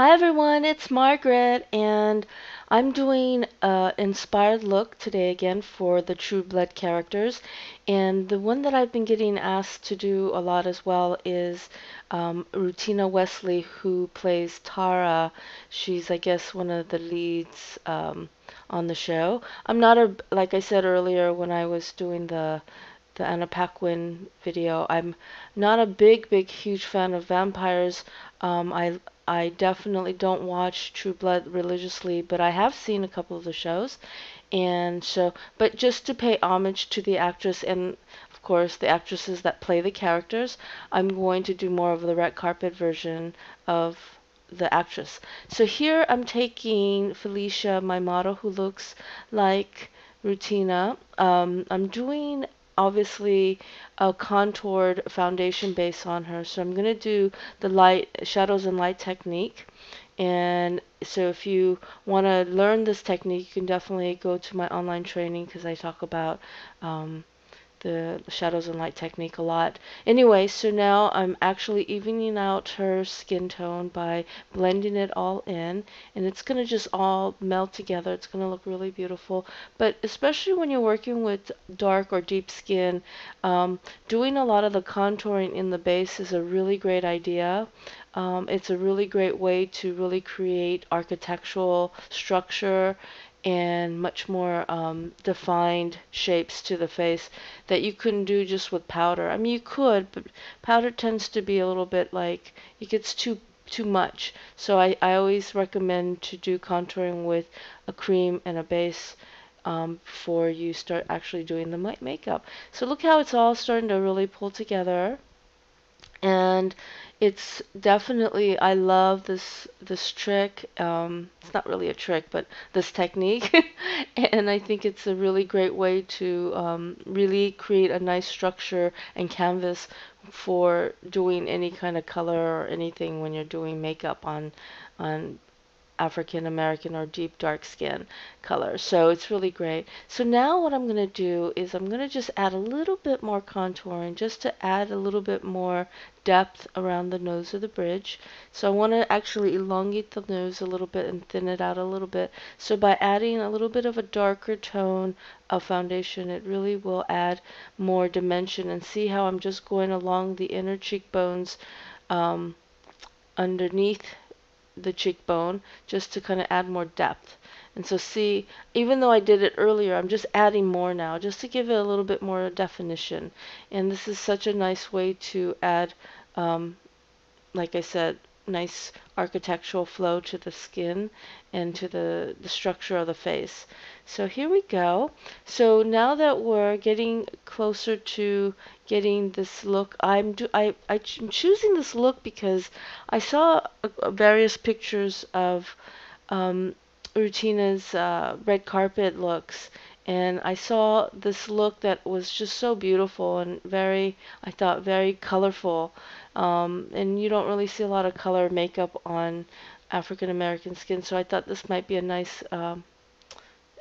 Hi everyone, it's Margaret, and I'm doing an inspired look today again for the True Blood characters. And the one that I've been getting asked to do a lot as well is Rutina Wesley, who plays Tara. She's, I guess, one of the leads on the show. I'm not a, like I said earlier when I was doing the Anna Paquin video. I'm not a huge fan of vampires. I definitely don't watch True Blood religiously, but I have seen a couple of the shows, and so, but just to pay homage to the actress and, of course, the actresses that play the characters, I'm going to do more of the red carpet version of the actress. So here I'm taking Felicia, my model, who looks like Rutina. I'm doing obviously a contoured foundation base on her, so I'm going to do the light shadows and light technique. And so if you want to learn this technique, you can definitely go to my online training because I talk about um, the shadows and light technique a lot. Anyway, so now I'm actually evening out her skin tone by blending it all in, and it's going to just all melt together. It's going to look really beautiful. But especially when you're working with dark or deep skin, doing a lot of the contouring in the base is a really great idea. It's a really great way to really create architectural structure and much more defined shapes to the face that you couldn't do just with powder. I mean, you could, but powder tends to be a little bit like it gets too much. So I always recommend to do contouring with a cream and a base before you start actually doing the makeup. So look how it's all starting to really pull together. And it's definitely, I love this trick. It's not really a trick, but this technique. And I think it's a really great way to really create a nice structure and canvas for doing any kind of color or anything when you're doing makeup on African American or deep dark skin color. So it's really great. So now what I'm going to do is I'm going to just add a little bit more contouring just to add a little bit more depth around the nose of the bridge. So I want to actually elongate the nose a little bit and thin it out a little bit. So by adding a little bit of a darker tone of foundation, it really will add more dimension. And see how I'm just going along the inner cheekbones um, underneath the cheekbone just to kind of add more depth. And so see, even though I did it earlier, I'm just adding more now just to give it a little bit more definition. And this is such a nice way to add, like I said, nice architectural flow to the skin and to the structure of the face. So here we go. So now that we're getting closer to getting this look, I'm choosing this look because I saw various pictures of Rutina's red carpet looks, and I saw this look that was just so beautiful and very, I thought, very colorful. And you don't really see a lot of color makeup on African American skin, so I thought this might be a nice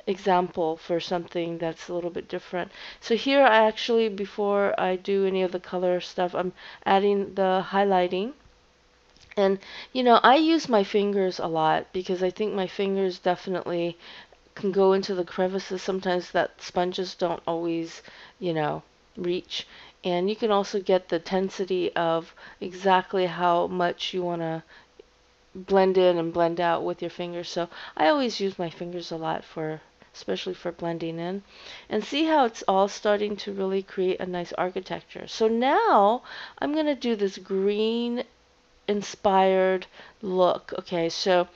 example for something that's a little bit different. So here I actually, before I do any of the color stuff, I'm adding the highlighting. And I use my fingers a lot because I think my fingers definitely can go into the crevices sometimes that sponges don't always, reach. And you can also get the tensity of exactly how much you want to blend in and blend out with your fingers. So I always use my fingers a lot for, especially for blending in. And see how it's all starting to really create a nice architecture. So now I'm going to do this green inspired look. Okay, so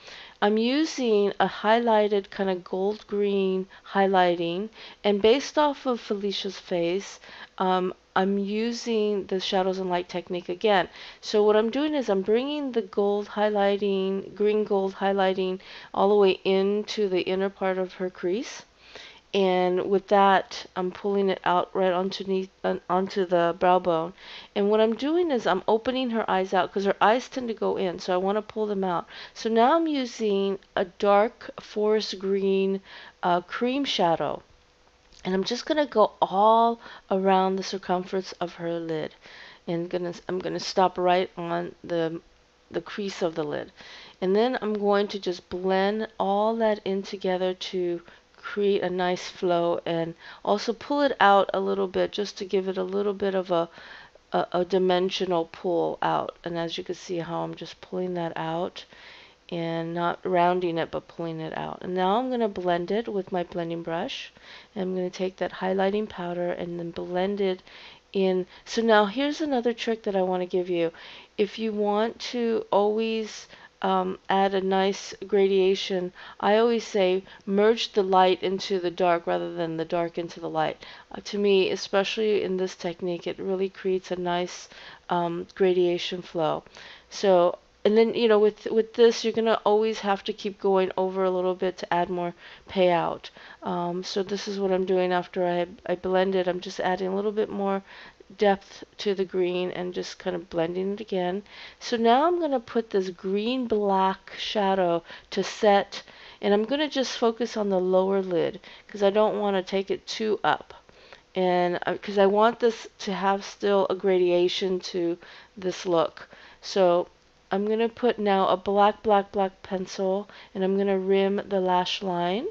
I'm using a highlighted kind of gold green highlighting, and based off of Felicia's face, I'm using the shadows and light technique again. So what I'm doing is I'm bringing the gold highlighting, green gold highlighting all the way into the inner part of her crease. And with that, I'm pulling it out right underneath onto the brow bone. And what I'm doing is I'm opening her eyes out because her eyes tend to go in, so I want to pull them out. So now I'm using a dark forest green cream shadow, and I'm just gonna go all around the circumference of her lid, and I'm gonna stop right on the crease of the lid. And then I'm going to just blend all that in together to create a nice flow, and also pull it out a little bit just to give it a little bit of a dimensional pull out. And as you can see how I'm just pulling that out and not rounding it but pulling it out. And now I'm going to blend it with my blending brush. And I'm going to take that highlighting powder and then blend it in. So now here's another trick that I want to give you. If you want to always add a nice gradation, I always say merge the light into the dark rather than the dark into the light. To me, especially in this technique, it really creates a nice gradation flow. So, and then, you know, with this, you're going to always have to keep going over a little bit to add more payout. So this is what I'm doing after I blend it. I'm just adding a little bit more depth to the green and just kind of blending it again. So now I'm going to put this green black shadow to set, and I'm going to just focus on the lower lid because I don't want to take it too up. And because I want this to have still a gradation to this look. So I'm going to put now a black pencil, and I'm going to rim the lash line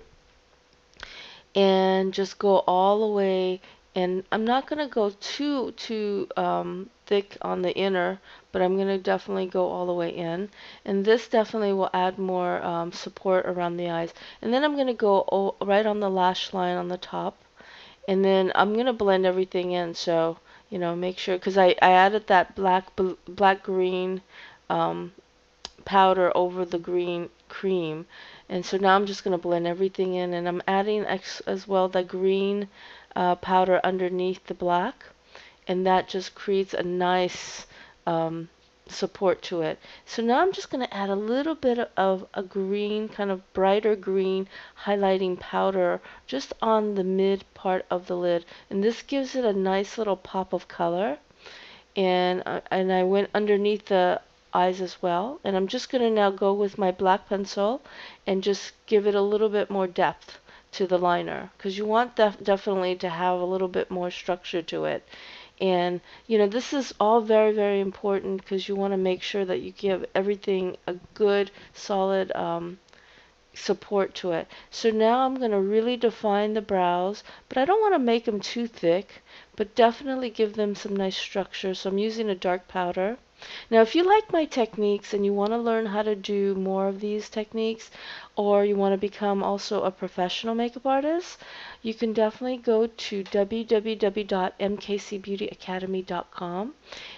and just go all the way. And I'm not going to go too thick on the inner, but I'm going to definitely go all the way in. And this definitely will add more support around the eyes. And then I'm going to go right on the lash line on the top. And then I'm going to blend everything in. So, you know, make sure, because I added that black green powder over the green cream. And so now I'm just going to blend everything in, and I'm adding as well the green powder underneath the black, and that just creates a nice support to it. So now I'm just going to add a little bit of a green, kind of brighter green highlighting powder just on the mid part of the lid, and this gives it a nice little pop of color. And I went underneath the eyes as well, and I'm just going to now go with my black pencil and just give it a little bit more depth to the liner, because you want definitely to have a little bit more structure to it. And you know, this is all very important because you want to make sure that you give everything a good solid support to it. So now I'm going to really define the brows, but I don't want to make them too thick, but definitely give them some nice structure. So I'm using a dark powder. Now, if you like my techniques and you want to learn how to do more of these techniques, or you want to become also a professional makeup artist, you can definitely go to www.mkcbeautyacademy.com.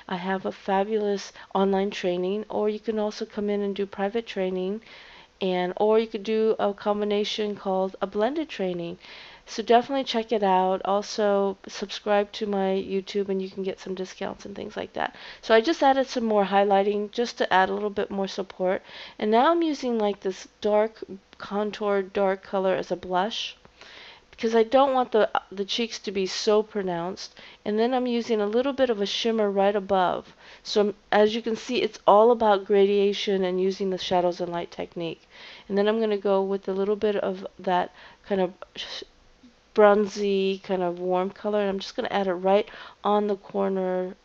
I have a fabulous online training, or you can also come in and do private training, and or you could do a combination called a blended training. So definitely check it out. Also subscribe to my YouTube and you can get some discounts and things like that. So I just added some more highlighting just to add a little bit more support. And now I'm using like this dark contour dark color as a blush, because I don't want the cheeks to be so pronounced. And then I'm using a little bit of a shimmer right above. So as you can see, it's all about gradation and using the shadows and light technique. And then I'm going to go with a little bit of that kind of bronzy, kind of warm color. And I'm just going to add it right on the corner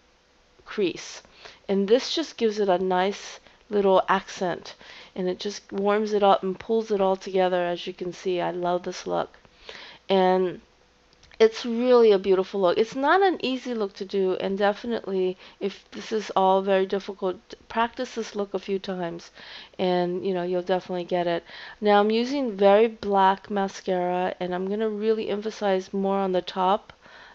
crease. And this just gives it a nice little accent. And it just warms it up and pulls it all together. As you can see, I love this look. And it's really a beautiful look. It's not an easy look to do, and definitely if this is all very difficult, practice this look a few times and you know, you'll definitely get it. Now I'm using very black mascara, and I'm going to really emphasize more on the top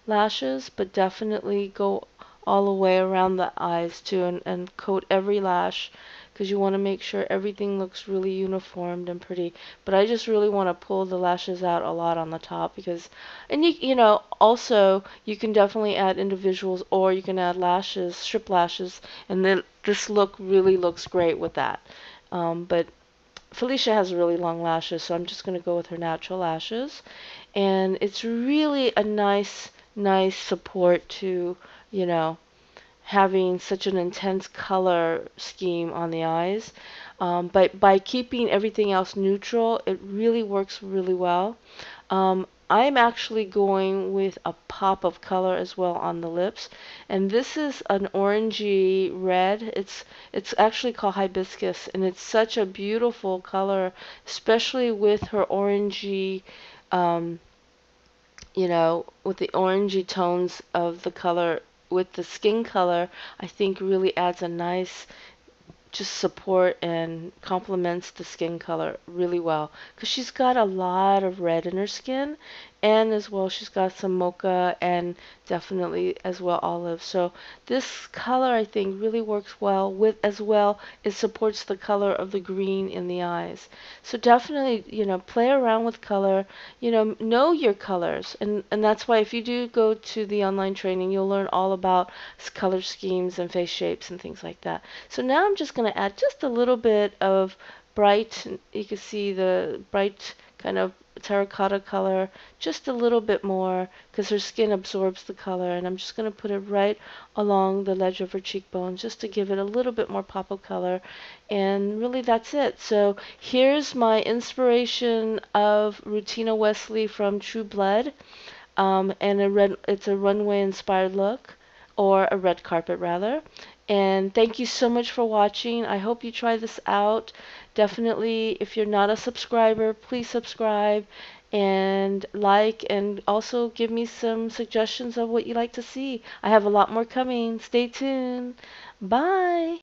lashes, but definitely go all the way around the eyes too, and coat every lash, because you want to make sure everything looks really uniformed and pretty. But I just really want to pull the lashes out a lot on the top, because, and you know, also you can definitely add individuals, or you can add lashes, strip lashes, and then this look really looks great with that. But Felicia has really long lashes, so I'm just going to go with her natural lashes. And it's really a nice support to, you know, having such an intense color scheme on the eyes. But by keeping everything else neutral, it really works really well. I'm actually going with a pop of color as well on the lips. And this is an orangey red. It's actually called hibiscus, and it's such a beautiful color, especially with her orangey, um, with the orangey tones of the color with the skin color. I think really adds a nice just support and complements the skin color really well because she's got a lot of red in her skin, and as well she's got some mocha and definitely as well olive. So this color I think really works well with, as well it supports the color of the green in the eyes. So definitely, play around with color, know your colors, and that's why if you do go to the online training, you'll learn all about color schemes and face shapes and things like that. So now I'm just going to add just a little bit of bright, you can see the bright kind of terracotta color, just a little bit more because her skin absorbs the color, and I'm just going to put it right along the ledge of her cheekbone just to give it a little bit more pop of color. And really that's it. So here's my inspiration of Rutina Wesley from True Blood, and it's a runway inspired look, or a red carpet rather. And thank you so much for watching. I hope you try this out. Definitely, if you're not a subscriber, please subscribe and like, and also give me some suggestions of what you like to see. I have a lot more coming. Stay tuned. Bye.